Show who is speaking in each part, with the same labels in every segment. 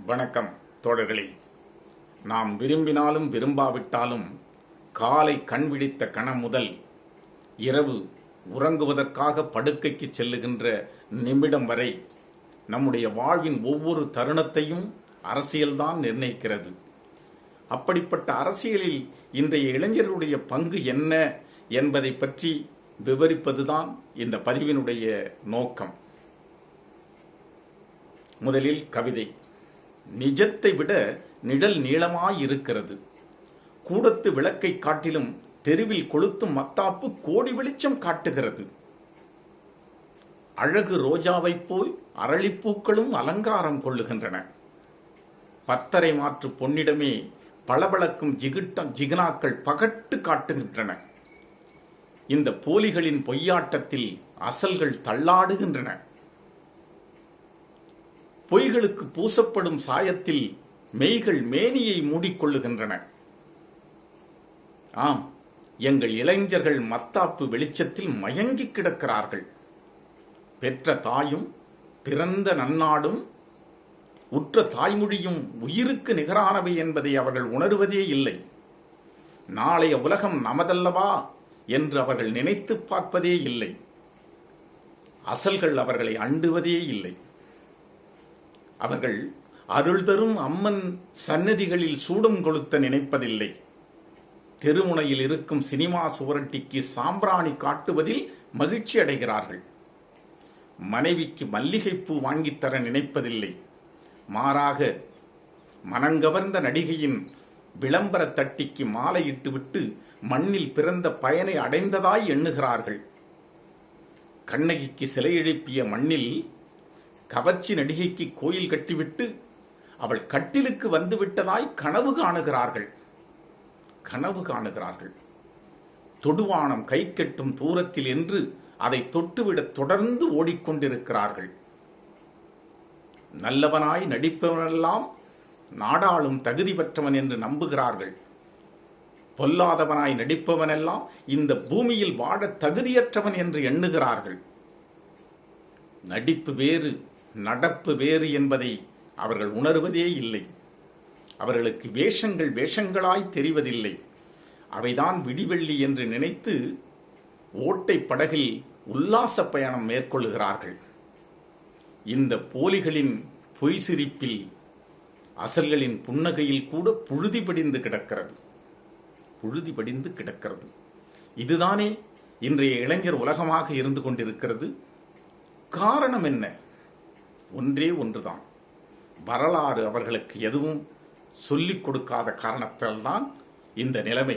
Speaker 1: வணக்கம் தோழர்களே. நாம் விரும்பினாலும் விரும்பாவிட்டாலும் காலை கண் விழித்த கணம் முதல் இரவு உறங்குவதற்காக படுக்கைக்கு செல்லுகின்ற நிமிடம் வரை நம்முடைய வாழ்வின் ஒவ்வொரு தருணத்தையும் அரசியல்தான் நிர்ணயிக்கிறது. அப்படிப்பட்ட அரசியலில் இன்றைய இளைஞர்களுடைய பங்கு என்ன என்பதை பற்றி விவரிப்பதுதான் இந்த பதிவினுடைய நோக்கம். முதலில் கவிதை. நிஜத்தை விட நிழல் நீளமாயிருக்கிறது. கூடத்து விளக்கை காட்டிலும் தெருவில் கொளுத்தும் மத்தாப்பு கோடி வெளிச்சம் காட்டுகிறது. அழகு ரோஜாவைப் போல் அரளிப்பூக்களும் அலங்காரம் கொள்ளுகின்றன. பத்தரை மாற்று பொன்னிடமே பளபளக்கும் ஜிகனாக்கள் பகட்டு காட்டுகின்றன. இந்த போலிகளின் பொய்யாட்டத்தில் அசல்கள் தள்ளாடுகின்றன. பொய்களுக்கு பூசப்படும் சாயத்தில் மெய்கள் மேனியை மூடிக்கொள்ளுகின்றன. ஆம், எங்கள் இளைஞர்கள் மத்தாப்பு வெளிச்சத்தில் மயங்கி கிடக்கிறார்கள். பெற்ற தாயும் பிறந்த நன்னாடும் உற்ற தாய்மொழியும் உயிருக்கு நிகரானவை என்பதை அவர்கள் உணர்வதே இல்லை. நாளைய உலகம் நமதல்லவா என்று அவர்கள் நினைத்து பார்ப்பதே இல்லை. அசல்கள் அவர்களை அண்டுவதே இல்லை. அவர்கள் அருள் தரும் அம்மன் சன்னதிகளில் சூடம் கொளுத்த நினைப்பதில்லை. தெருமுனையில் இருக்கும் சினிமா சுவரட்டிக்கு சாம்பிராணி காட்டுவதில் மகிழ்ச்சி அடைகிறார்கள். மனைவிக்கு மல்லிகைப்பூ வாங்கித்தர நினைப்பதில்லை. மாறாக மனங்கவர்ந்த நடிகையின் விளம்பர தட்டிக்கு மாலையிட்டுவிட்டு மண்ணில் பிறந்த பயனை அடைந்ததாய் எண்ணுகிறார்கள். கண்ணகிக்கு சிலை எழுப்பிய மண்ணில் கவர்ச்சி நடிகைக்கு கோயில் கட்டிவிட்டு அவள் கட்டிலுக்கு வந்துவிட்டதாய் கனவு காணுகிறார்கள். தொடுவானம் கை கெட்டும் தூரத்தில் என்று அதை தொட்டுவிட தொடர்ந்து ஓடிக்கொண்டிருக்கிறார்கள். நல்லவனாய் நடிப்பவனெல்லாம் நாடாளும் தகுதி பெற்றவன் என்று நம்புகிறார்கள். பொல்லாதவனாய் நடிப்பவனெல்லாம் இந்த பூமியில் வாழ தகுதியற்றவன் என்று எண்ணுகிறார்கள். நடிப்பு வேறு, நடப்பு வேறு என்பதை அவர்கள் உணர்வதே இல்லை. அவர்களுக்கு வேஷங்கள் வேஷங்களாய் தெரிவதில்லை. அவைதான் விடிவெள்ளி என்று நினைத்து ஓட்டை படகில் உல்லாச பயணம் மேற்கொள்கிறார்கள். இந்த போலிகளின் பொய் சிரிப்பில் அசல்களின் புன்னகையில் கூட புழுதி படிந்து கிடக்கிறது. இதுதானே இன்றைய இளைஞர் உலகமாக இருந்து கொண்டிருக்கிறது. காரணம் என்ன? ஒன்றே ஒன்றுதான். வரலாறு அவர்களுக்கு எதுவும் சொல்லிக் கொடுக்காத காரணத்தால் தான் இந்த நிலைமை.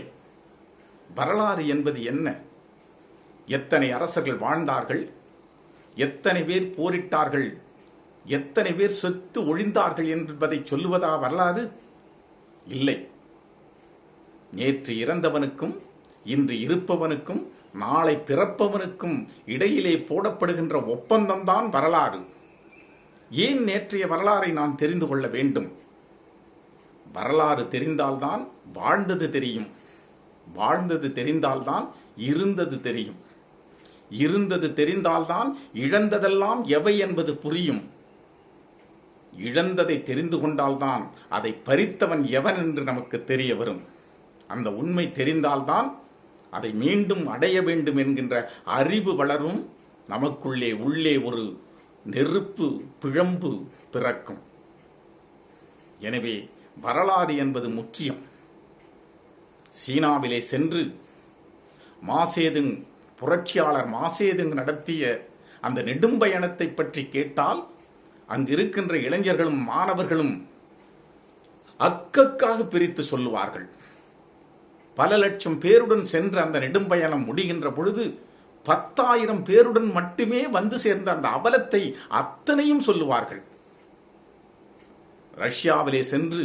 Speaker 1: வரலாறு என்பது என்ன? எத்தனை அரசர்கள் வாழ்ந்தார்கள், எத்தனை பேர் போரிட்டார்கள், எத்தனை பேர் செத்து ஒழிந்தார்கள் என்பதை சொல்லுவதா வரலாறு? இல்லை. நேற்று இறந்தவனுக்கும் இன்று இருப்பவனுக்கும் நாளை பிறப்பவனுக்கும் இடையிலே போடப்படுகின்ற ஒப்பந்தம்தான் வரலாறு. ஏன் நேற்றைய வரலாறை நான் தெரிந்து கொள்ள வேண்டும்? வரலாறு தெரிந்தால்தான் வாழ்ந்தது தெரியும். வாழ்ந்தது தெரிந்தால்தான் இருந்தது தெரியும். இருந்தது தெரிந்தால்தான் இழந்ததெல்லாம் எவை என்பது புரியும். இழந்ததை தெரிந்து கொண்டால்தான் அதை பறித்தவன் எவன் என்று நமக்கு தெரிய வரும். அந்த உண்மை தெரிந்தால்தான் அதை மீண்டும் அடைய வேண்டும் என்கின்ற அறிவு வளரும். நமக்குள்ளே உள்ளே ஒரு நெருப்பு பிழம்பு பிறக்கும். எனவே வரலாறு என்பது முக்கியம். சீனாவிலே சென்று மாசேதுங் புரட்சியாளர் மாசேதுங் நடத்திய அந்த நெடும்பயணத்தை பற்றி கேட்டால் அங்கு இருக்கின்ற இளைஞர்களும் மாணவர்களும் அக்கக்காக பிரித்து சொல்லுவார்கள். பல லட்சம் பேருடன் சென்ற அந்த நெடும்பயணம் முடிகின்ற பொழுது 10,000 பேருடன் மட்டுமே வந்து சேர்ந்த அந்த அவலத்தை அத்தனையும் சொல்லுவார்கள். ரஷ்யாவிலே சென்று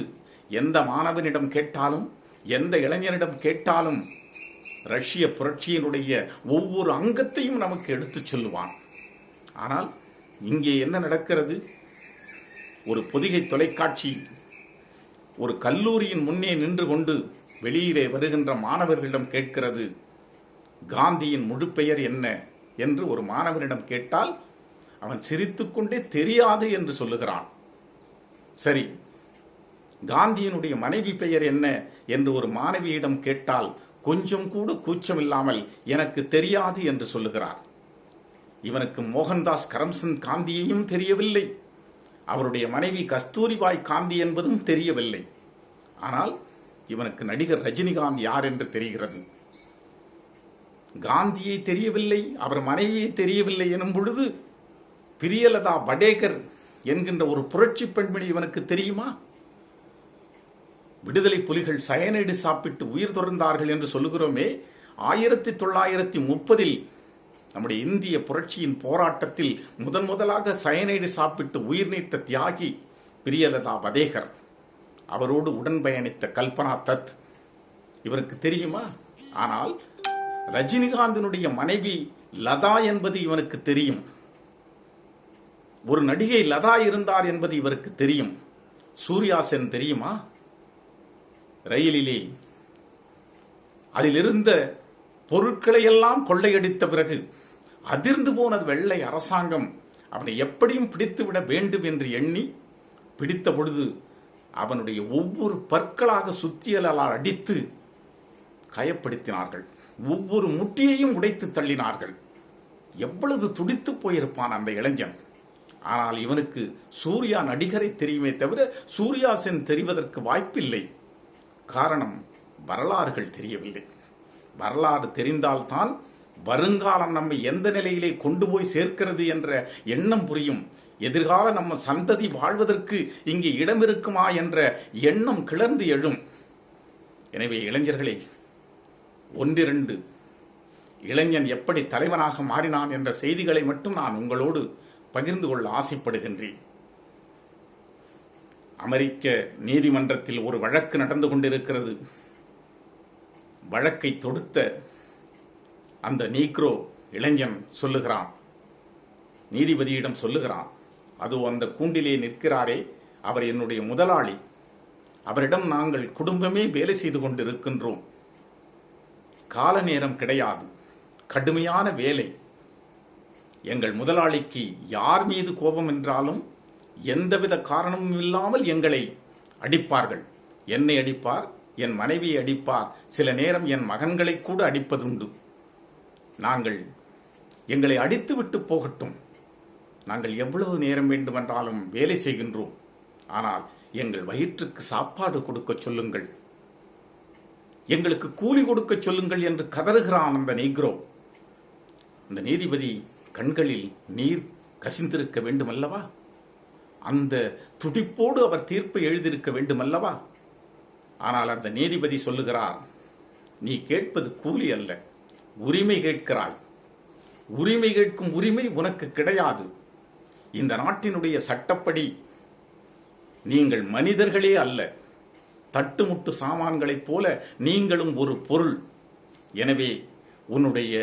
Speaker 1: எந்த மாணவனிடம் கேட்டாலும், எந்த இளைஞனிடம் கேட்டாலும் ரஷ்ய புரட்சியினுடைய ஒவ்வொரு அங்கத்தையும் நமக்கு எடுத்துச் சொல்லுவான். ஆனால் இங்கே என்ன நடக்கிறது? ஒரு பொதிகை தொலைக்காட்சி ஒரு கல்லூரியின் முன்னே நின்று கொண்டு வெளியிலே வருகின்ற மாணவர்களிடம் கேட்கிறது, காந்தியின் முழு பெயர் என்ன என்று ஒரு மாணவனிடம் கேட்டால் அவன் சிரித்துக்கொண்டே தெரியாது என்று சொல்லுகிறான். சரி, காந்தியினுடைய மனைவி பெயர் என்ன என்று ஒரு மாணவியிடம் கேட்டால் கொஞ்சம் கூட கூச்சமில்லாமல் எனக்கு தெரியாது என்று சொல்லுகிறார். இவனுக்கு மோகன்தாஸ் கரம்சந்த் காந்தியையும் தெரியவில்லை, அவருடைய மனைவி கஸ்தூரிபாய் காந்தி என்பதும் தெரியவில்லை. ஆனால் இவனுக்கு நடிகர் ரஜினிகாந்த் யார் என்று தெரிகிறது. காந்தியை தெரியவில்லை, அவர் மனைவியை தெரியவில்லை எனும் பொழுது பிரியலதா வடேகர் என்கின்ற ஒரு புரட்சி பெண்மணி இவனுக்கு தெரியுமா? விடுதலை புலிகள் சயனைடு சாப்பிட்டு உயிர் துறந்தார்கள் என்று சொல்லுகிறோமே, 1930 நம்முடைய இந்திய புரட்சியின் போராட்டத்தில் முதலாக சயனைடு சாப்பிட்டு உயிர் நீத்த தியாகி பிரியலதா வடேகர். அவரோடு உடன் பயணித்த கல்பனா தத் இவருக்கு தெரியுமா? ஆனால் ரஜினிகாந்தினுடைய மனைவி லதா என்பது இவனுக்கு தெரியும். ஒரு நடிகை லதா இருந்தார் என்பது இவருக்கு தெரியும். சூர்யா சென் தெரியுமா? ரயிலிலே அதிலிருந்த பொருட்களை எல்லாம் கொள்ளையடித்த பிறகு அதிர்ந்து போனது வெள்ளை அரசாங்கம் அவனை எப்படியும் பிடித்துவிட வேண்டும் என்று எண்ணி பிடித்த பொழுது அவனுடைய ஒவ்வொரு பற்களாக சுத்தியலால் அடித்து காயப்படுத்தினார்கள். ஒவ்வொரு முட்டியையும் உடைத்து தள்ளினார்கள். எவ்வளவு துடித்து போயிருப்பான் அந்த இளைஞன். ஆனால் இவனுக்கு சூர்யா நடிகரை தெரியுமே தவிர சூர்யா சென் தெரிவதற்கு வாய்ப்பில்லை. காரணம், வரலாறுகள் தெரியவில்லை. வரலாறு தெரிந்தால்தான் வருங்காலம் நம்மை எந்த நிலையிலே கொண்டு போய் சேர்க்கிறது என்ற எண்ணம் புரியும். எதிர்கால நம்ம சந்ததி வாழ்வதற்கு இங்கே இடம் இருக்குமா என்ற எண்ணம் கிளர்ந்து எழும். எனவே இளைஞர்களே, ஒன்றிரண்டு இளைஞன் எப்படி தலைவனாக மாறினான் என்ற செய்திகளை மட்டும் நான் உங்களோடு பகிர்ந்து கொள்ள ஆசைப்படுகின்றேன். அமெரிக்க நீதிமன்றத்தில் ஒரு வழக்கு நடந்து கொண்டிருக்கிறது. வழக்கை தொடுத்த அந்த நீக்ரோ இளைஞன் சொல்லுகிறான், நீதிபதியிடம் சொல்லுகிறான், அது அந்த கூண்டிலே நிற்கிறாரே அவர் என்னுடைய முதலாளி, அவரிடம் நாங்கள் குடும்பமே வேலை செய்து கொண்டிருக்கின்றோம். கால நேரம் கிடையாது, கடுமையான வேலை. எங்கள் முதலாளிக்கு யார் மீது கோபம் என்றாலும் எந்தவித காரணமும் இல்லாமல் எங்களை அடிப்பார்கள். என்னை அடிப்பார், என் மனைவியை அடிப்பார், சில நேரம் என் மகன்களை கூட அடிப்பதுண்டு. நாங்கள் எங்களை அடித்துவிட்டு போகட்டும், நாங்கள் எவ்வளவு நேரம் வேண்டுமென்றாலும் வேலை செய்கின்றோம், ஆனால் எங்கள் வயிற்றுக்கு சாப்பாடு கொடுக்க சொல்லுங்கள், எங்களுக்கு கூலி கொடுக்க சொல்லுங்கள் என்று கதறுகிறான் அந்த நீக்ரோ. அந்த நீதிபதி கண்களில் நீர் கசிந்திருக்க வேண்டுமல்லவா? அந்த துடிப்போடு அவர் தீர்ப்பை எழுதியிருக்க வேண்டுமல்லவா? ஆனால் அந்த நீதிபதி சொல்லுகிறார், நீ கேட்பது கூலி அல்ல, உரிமை கேட்கிறாய். உரிமை கேட்கும் உரிமை உனக்கு கிடையாது. இந்த நாட்டினுடைய சட்டப்படி நீங்கள் மனிதர்களே அல்ல, தட்டுமுட்டு சாமான்களைப் போல நீங்களும் ஒரு பொருள். எனவே உன்னுடைய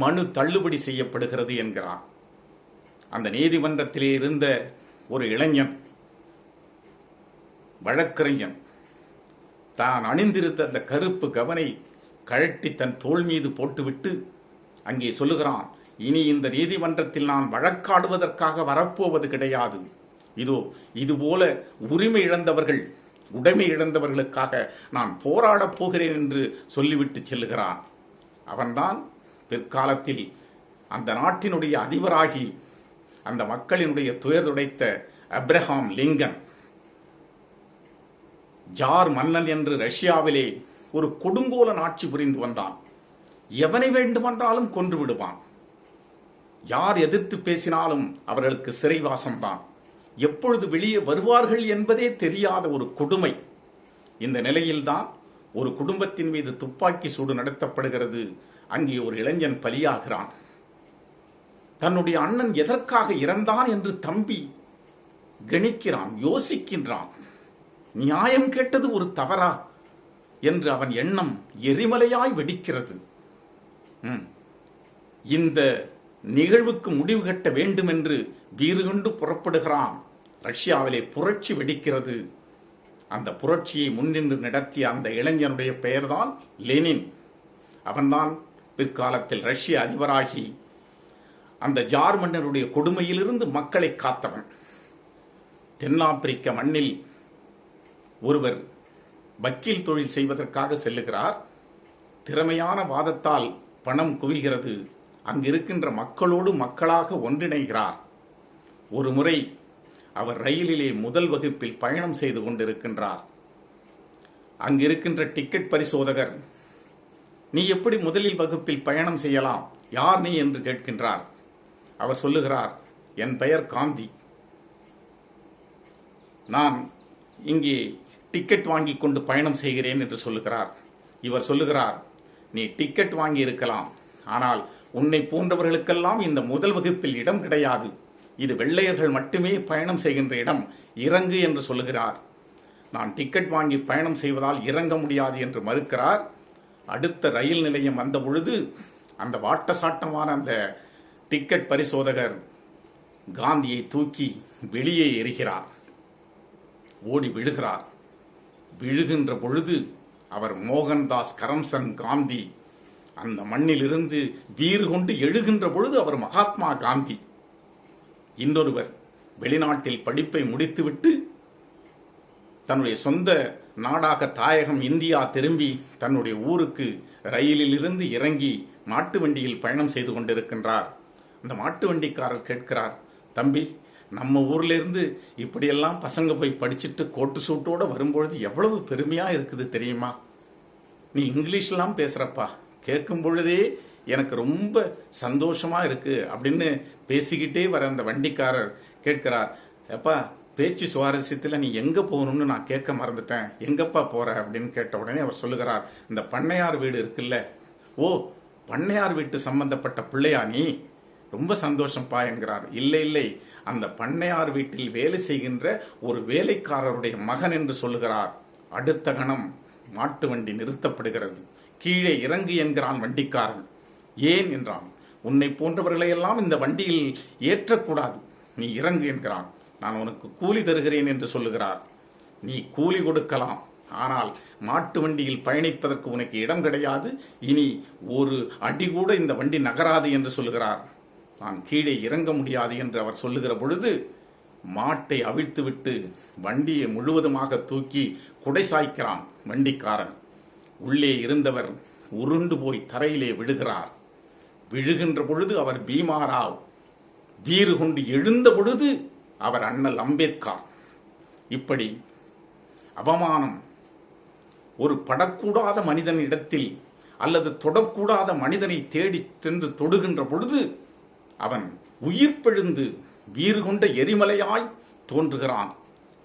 Speaker 1: மனு தள்ளுபடி செய்யப்படுகிறது என்கிறார். அந்த நீதிமன்றத்திலே இருந்த ஒரு இளைஞன், வழக்கறிஞன், தான் அணிந்திருந்த அந்த கருப்பு கவனை கழட்டி தன் தோள் மீது போட்டுவிட்டு அங்கே சொல்லுகிறான், இனி இந்த நீதிமன்றத்தில் நான் வழக்காடுவதற்காக வரப்போவது கிடையாது. இதோ இதுபோல உரிமை இழந்தவர்கள், உடைமை இழந்தவர்களுக்காக நான் போராடப் போகிறேன் என்று சொல்லிவிட்டு செல்லுகிறான். அவன்தான் பிற்காலத்தில் அந்த நாட்டினுடைய அதிபராகி அந்த மக்களினுடைய துயர் துடைத்த அப்ரஹாம் லிங்கன். ஜார் மன்னன் என்று ரஷ்யாவிலே ஒரு கொடுங்கோலன் ஆட்சி புரிந்து வந்தான். எவனை வேண்டுமென்றாலும் கொன்று விடுவான். யார் எதிர்த்து பேசினாலும் அவர்களுக்கு சிறைவாசம்தான். எப்பொழுது வெளியே வருவார்கள் என்பதே தெரியாத ஒரு கொடுமை. இந்த நிலையில்தான் ஒரு குடும்பத்தின் மீது துப்பாக்கி சூடு நடத்தப்படுகிறது. அங்கே ஒரு இளைஞன் பலியாகிறான். தன்னுடைய அண்ணன் எதற்காக இறந்தான் என்று தம்பி கணிக்கிறான், யோசிக்கின்றான். நியாயம் கேட்டது ஒரு தவறா என்று அவன் எண்ணம் எரிமலையாய் வெடிக்கிறது. இந்த நிகழ்வுக்கு முடிவு கட்ட வேண்டும் என்று வீறு கொண்டு புறப்படுகிறான். ரஷ்யாவிலே புரட்சி வெடிக்கிறது. அந்த புரட்சியை முன்னின்று நடத்திய அந்த இளைஞனுடைய பெயர்தான் லெனின். அவன்தான் பிற்காலத்தில் ரஷ்ய அதிபராகி அந்த ஜார் மன்னருடைய கொடுமையிலிருந்து மக்களை காத்தவன். தென்னாப்பிரிக்க மண்ணில் ஒருவர் வக்கீல் தொழில் செய்வதற்காக செல்லுகிறார். திறமையான வாதத்தால் பணம் குவிகிறது. அங்கிருக்கின்ற மக்களோடு மக்களாக ஒன்றிணைகிறார். ஒரு முறை அவர் ரயிலிலே முதல் வகுப்பில் பயணம் செய்து கொண்டிருக்கின்றார். அங்கிருக்கின்ற டிக்கெட் பரிசோதகர், நீ எப்படி முதலில் வகுப்பில் பயணம் செய்யலாம், யார் நீ என்று கேட்கின்றார். அவர் சொல்லுகிறார், என் பெயர் காந்தி, நான் இங்கே டிக்கெட் வாங்கி கொண்டு பயணம் செய்கிறேன் என்று சொல்லுகிறார். இவர் சொல்லுகிறார், நீ டிக்கெட் வாங்கி இருக்கலாம், ஆனால் உன்னை போன்றவர்களுக்கெல்லாம் இந்த முதல் வகுப்பில் இடம் கிடையாது. இது வெள்ளையர்கள் மட்டுமே பயணம் செய்கின்ற இடம், இறங்கு என்று சொல்லுகிறார். நான் டிக்கெட் வாங்கி பயணம் செய்வதால் இறங்க முடியாது என்று மறுக்கிறார். அடுத்த ரயில் நிலையம் வந்த பொழுது அந்த வாட்டசாட்டமான அந்த டிக்கெட் பரிசோதகர் காந்தியை தூக்கி வெளியே எறிகிறார். ஓடி விழுகிறார். விழுகின்ற பொழுது அவர் மோகன்தாஸ் கரம்சந்த் காந்தி. அந்த மண்ணிலிருந்து வீறு கொண்டு எழுகின்ற பொழுது அவர் மகாத்மா காந்தி. இன்னொருவர் வெளிநாட்டில் படிப்பை முடித்துவிட்டு தன்னுடைய சொந்த நாடாக தாயகம் இந்தியா திரும்பி தன்னுடைய ஊருக்கு ரயிலில் இருந்து இறங்கி மாட்டு வண்டியில் பயணம் செய்து கொண்டிருக்கின்றார். அந்த மாட்டு வண்டிக்காரர் கேட்கிறார், தம்பி, நம்ம ஊர்ல இருந்து இப்படியெல்லாம் பசங்க போய் படிச்சுட்டு கோட்டு சூட்டோட வரும்பொழுது எவ்வளவு பெருமையா இருக்குது தெரியுமா? நீ இங்கிலீஷ்லாம் பேசுறப்பா, கேட்கும் பொழுதே எனக்கு ரொம்ப சந்தோஷமா இருக்கு அப்படின்னு பேசிக்கிட்டே வர அந்த வண்டிக்காரர் கேட்கிறார், எப்பா பேச்சு சுவாரஸ்யத்தில் நீ எங்க போகணும்னு நான் கேட்க மறந்துட்டேன், எங்கப்பா போற அப்படின்னு கேட்ட உடனே அவர் சொல்லுகிறார், இந்த பண்ணையார் வீடு இருக்குல்ல, ஓ பண்ணையார் வீட்டு சம்பந்தப்பட்ட பிள்ளையா நீ, ரொம்ப சந்தோஷம்ப்பா என்கிறார். இல்லை இல்லை, அந்த பண்ணையார் வீட்டில் வேலை செய்கின்ற ஒரு வேலைக்காரருடைய மகன் என்று சொல்லுகிறார். அடுத்த கணம் மாட்டு வண்டி நிறுத்தப்படுகிறது. கீழே இறங்கு என்கிறான் வண்டிக்காரன். ஏன் என்றான், உன்னை போன்றவர்களையெல்லாம் இந்த வண்டியில் ஏற்றக்கூடாது, நீ இறங்கு என்கிறான். நான் உனக்கு கூலி தருகிறேன் என்று சொல்லுகிறார். நீ கூலி கொடுக்கலாம், ஆனால் மாட்டு வண்டியில் பயணிப்பதற்கு உனக்கு இடம் கிடையாது, இனி ஒரு அடி கூட இந்த வண்டி நகராது என்று சொல்லுகிறார். நான் கீழே இறங்க முடியாது என்று அவர் சொல்லுகிற பொழுது மாட்டை அவிழ்த்துவிட்டு வண்டியை முழுவதுமாக தூக்கி குடை சாய்க்கிறான் வண்டிக்காரன். உள்ளே இருந்தவர் உருண்டு போய் தரையிலே விழுகிறார். விழுகின்ற பொழுது அவர் பீமாராவ், வீறு கொண்டு எழுந்த பொழுது அவர் அண்ணல் அம்பேத்கர். இப்படி அவமானம் ஒரு படக்கூடாத மனிதன் இடத்தில் அல்லது தொடக்கூடாத மனிதனை தேடி சென்று தொடுகின்ற பொழுது அவன் உயிர் பிழிந்து வீறு கொண்ட எரிமலையாய் தோன்றுகிறான்.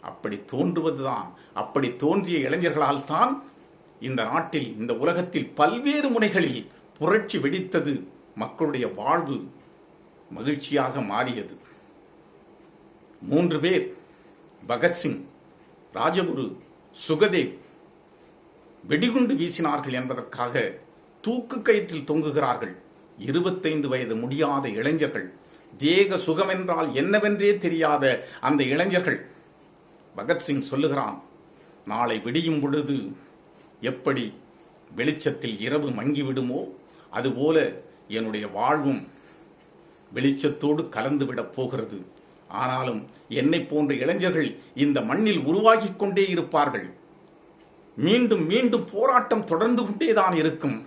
Speaker 1: அப்படி தோன்றுவதுதான், அப்படி தோன்றிய இளைஞர்களால் தான் இந்த நாட்டில், இந்த உலகத்தில் பல்வேறு முனைகளில் புரட்சி வெடித்தது. மக்களுடைய வாழ்வு மகிழ்ச்சியாக மாறியது. 3 பேர், பகத்சிங், ராஜகுரு, சுகதேவ், வெடிகுண்டு வீசினார்கள் என்பதற்காக தூக்கு கயிற்றில் தொங்குகிறார்கள். 25 வயது முடியாத இளைஞர்கள், தேக சுகமென்றால் என்னவென்றே தெரியாத அந்த இளைஞர்கள். பகத்சிங் சொல்லுகிறான், நாளை விடியும் பொழுது எப்படி வெளிச்சத்தில் இரவு மங்கிவிடுமோ அதுபோல என்னுடைய வாழ்வும் வெளிச்சத்தோடு கலந்துவிடப் போகிறது. ஆனாலும் என்னை போன்ற இளைஞர்கள் இந்த மண்ணில் உருவாகிக் கொண்டே இருப்பார்கள். மீண்டும் மீண்டும் போராட்டம் தொடர்ந்து கொண்டேதான் இருக்கும்.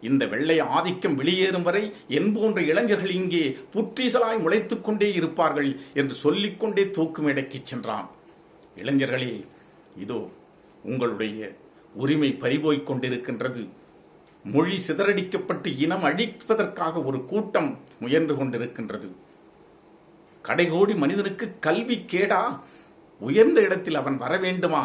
Speaker 1: இந்த வெள்ளை ஆதிக்கம் வெளியேறும் வரை என் போன்ற இளைஞர்கள் இங்கே புற்றீசலாய் முளைத்துக் கொண்டே இருப்பார்கள் என்று சொல்லிக்கொண்டே தூக்கு மேடைக்கு சென்றான். இளைஞர்களே, இதோ உங்களுடைய உரிமை பறிபோய்க் கொண்டிருக்கின்றது. மொழி சிதறடிக்கப்பட்டு இனம் அழிப்பதற்காக ஒரு கூட்டம் முயன்று கொண்டிருக்கின்றது. கடைகோடி மனிதனுக்கு கல்வி கேடா, உயர்ந்த இடத்தில் அவன் வர வேண்டுமா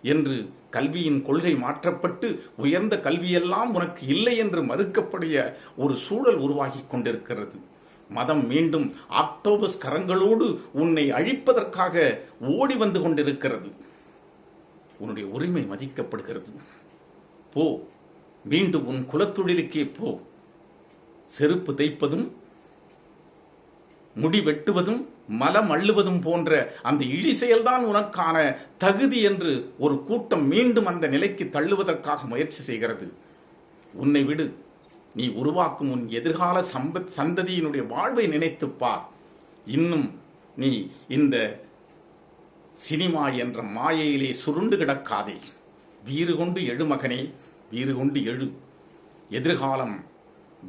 Speaker 1: என்று கல்வியின் கொள்கை மாற்றப்பட்டு உயர்ந்த கல்வியெல்லாம் உனக்கு இல்லை என்று மறுக்கப்படைய ஒரு சூழல் உருவாகி கொண்டிருக்கிறது. மதம் மீண்டும் ஆக்டோபஸ் கரங்களோடு உன்னை அழிப்பதற்காக ஓடி வந்து கொண்டிருக்கிறது. உன்னுடைய உரிமை மதிக்கப்படுகிறது. போ, மீண்டும் உன் குலத்தொழிலுக்கே போ. செருப்பு தைப்பதும் முடி வெட்டுவதும் மலம் அள்ளுவதும் போன்ற அந்த இழி செயல்தான் உனக்கான தகுதி என்று ஒரு கூட்டம் மீண்டும் அந்த நிலைக்கு தள்ளுவதற்காக முயற்சி செய்கிறது. உன்னை விடு, நீ உருவாக்கும் உன் எதிர்கால சந்ததியினுடைய வாழ்வை நினைத்துப்பார். இன்னும் நீ இந்த சினிமா என்ற மாயையிலே சுருண்டு கிடக்காதே. வீறு கொண்டு எழு மகனே, வீறு கொண்டு எழு. எதிர்காலம்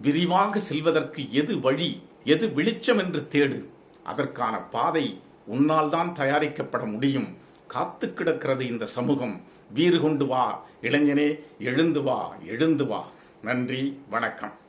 Speaker 1: விரிவாக செல்வதற்கு எது வழி, எது வெளிச்சம் என்று தேடு. அதற்கான பாதை உன்னால் தான் தயாரிக்கப்பட முடியும். காத்து கிடக்கிறது இந்த சமூகம். வீறு கொண்டு வா இளைஞனே, எழுந்து வா, எழுந்து வா. நன்றி, வணக்கம்.